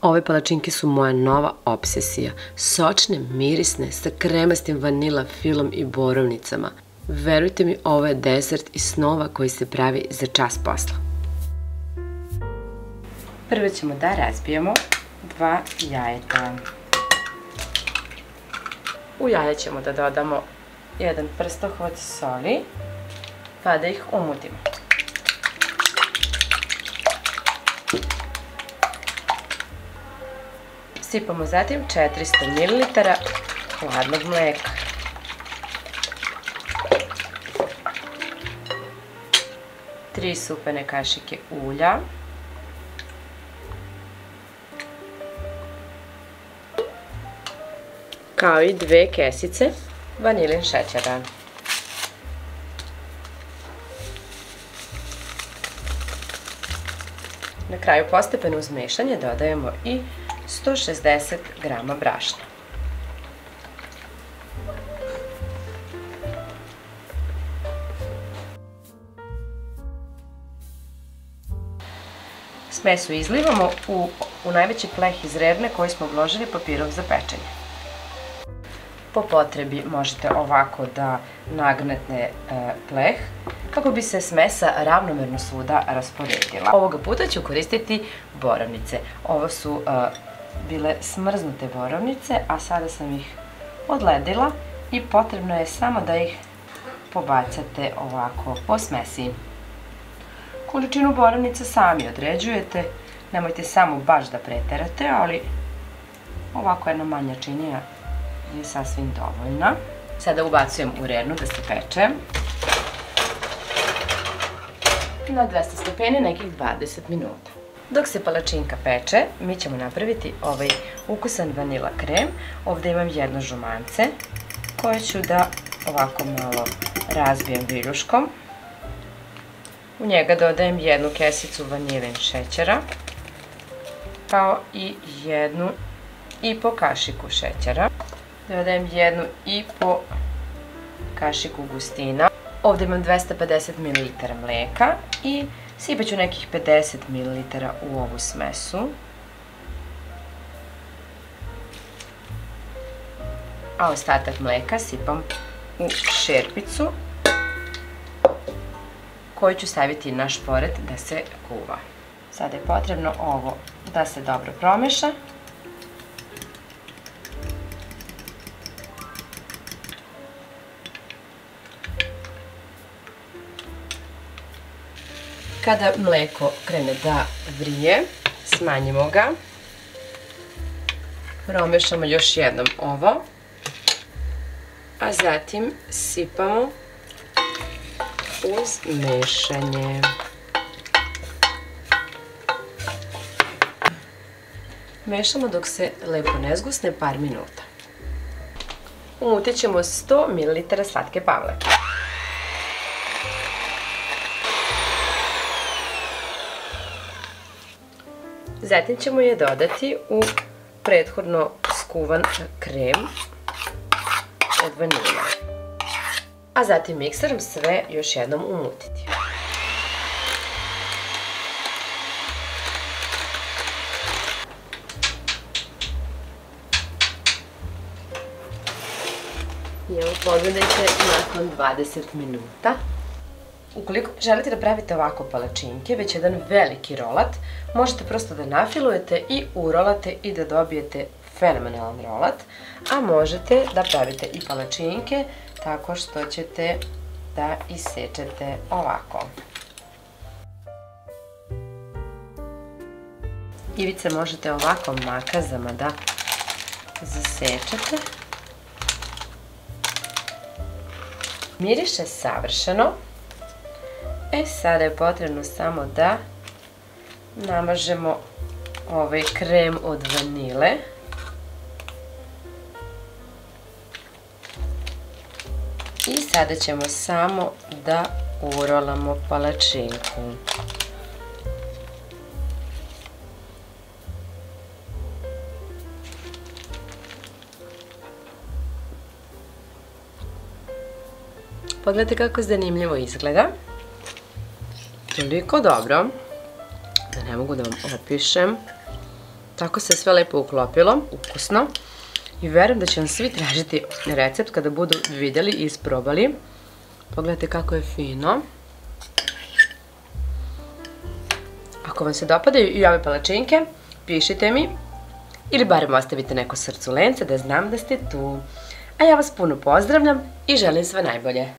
Ove palačinke su moja nova obsesija. Sočne, mirisne, sa kremastim vanila filom i borovnicama. Verujte mi, ovo je desert iz snova koji se pravi za čas posla. Prvo ćemo da razbijemo 2 jajeta. U jaje ćemo da dodamo 1 prstohvat soli, pa da ih umutimo. Sipamo zatim 400 ml hladnog mleka. Tri supene kašike ulja. Kao i 2 kesice vanilin šećera. Na kraju postepeno uz mešanje dodajemo i 160 grama brašna. Smesu izlivamo u najveći pleh iz revne koji smo obložili papirom za pečenje. Po potrebi možete ovako da nagnete pleh kako bi se smesa ravnomerno svuda rasporedila. Ovoga puta ću koristiti borovnice. Ovo su bile smrznute borovnice, a sada sam ih odledila i potrebno je samo da ih pobacate ovako po smesi. Količinu borovnica sami određujete, nemojte samo baš da preterate, ali ovako jedna manja činija je sasvim dovoljna. Sada ubacujem u rernu da se peče na 200 stepeni nekih 20 minuta. Dok se palačinka peče, mi ćemo napraviti ovaj ukusan vanila krem. Ovde imam jedno žumance koje ću da ovako malo razbijem viljuškom. U njega dodajem 1 kesicu vanilin šećera, kao i 1,5 kašiku šećera. Dodajem 1,5 kašiku gustina. Ovde imam 250 ml mleka i sipat ću nekih 50 ml u ovu smesu. A ostatak mleka sipam u šerpicu koju ću staviti na šporet da se kuva. Sada je potrebno ovo da se dobro promeša. Kada mleko krene da vrije, smanjimo ga. Promešamo još jednom ovo, a zatim sipamo uz mešanje. Mešamo dok se lepo ne zgusne par minuta. Umutit ćemo 100 ml slatke pavlake. Zatim ćemo je dodati u prethodno skuvan krem od vanilja. A zatim mikserom sve još jednom umutiti. I evo pogledajte nakon 20 minuta. Ukoliko želite da pravite ovako palačinke, već jedan veliki rolat, možete prosto da nafilujete i urolate i da dobijete fenomenalan rolat, a možete da pravite i palačinke tako što ćete da isečete ovako. Ivice možete ovako makazama da zasečete. Miriše savršeno. Sada je potrebno samo da namažemo ovaj krem od vanile. I sada ćemo samo da urolamo palačinku. Pogledajte kako zanimljivo izgleda. Toliko dobro da ne mogu da vam opišem. Tako se sve lepo uklopilo, ukusno. I verujem da će vam svi tražiti recept kada budu vidjeli i isprobali. Pogledajte kako je fino. Ako vam se dopadaju i ove palačinke, pišite mi ili barem ostavite neko srce u lence da znam da ste tu. A ja vas puno pozdravljam i želim sve najbolje.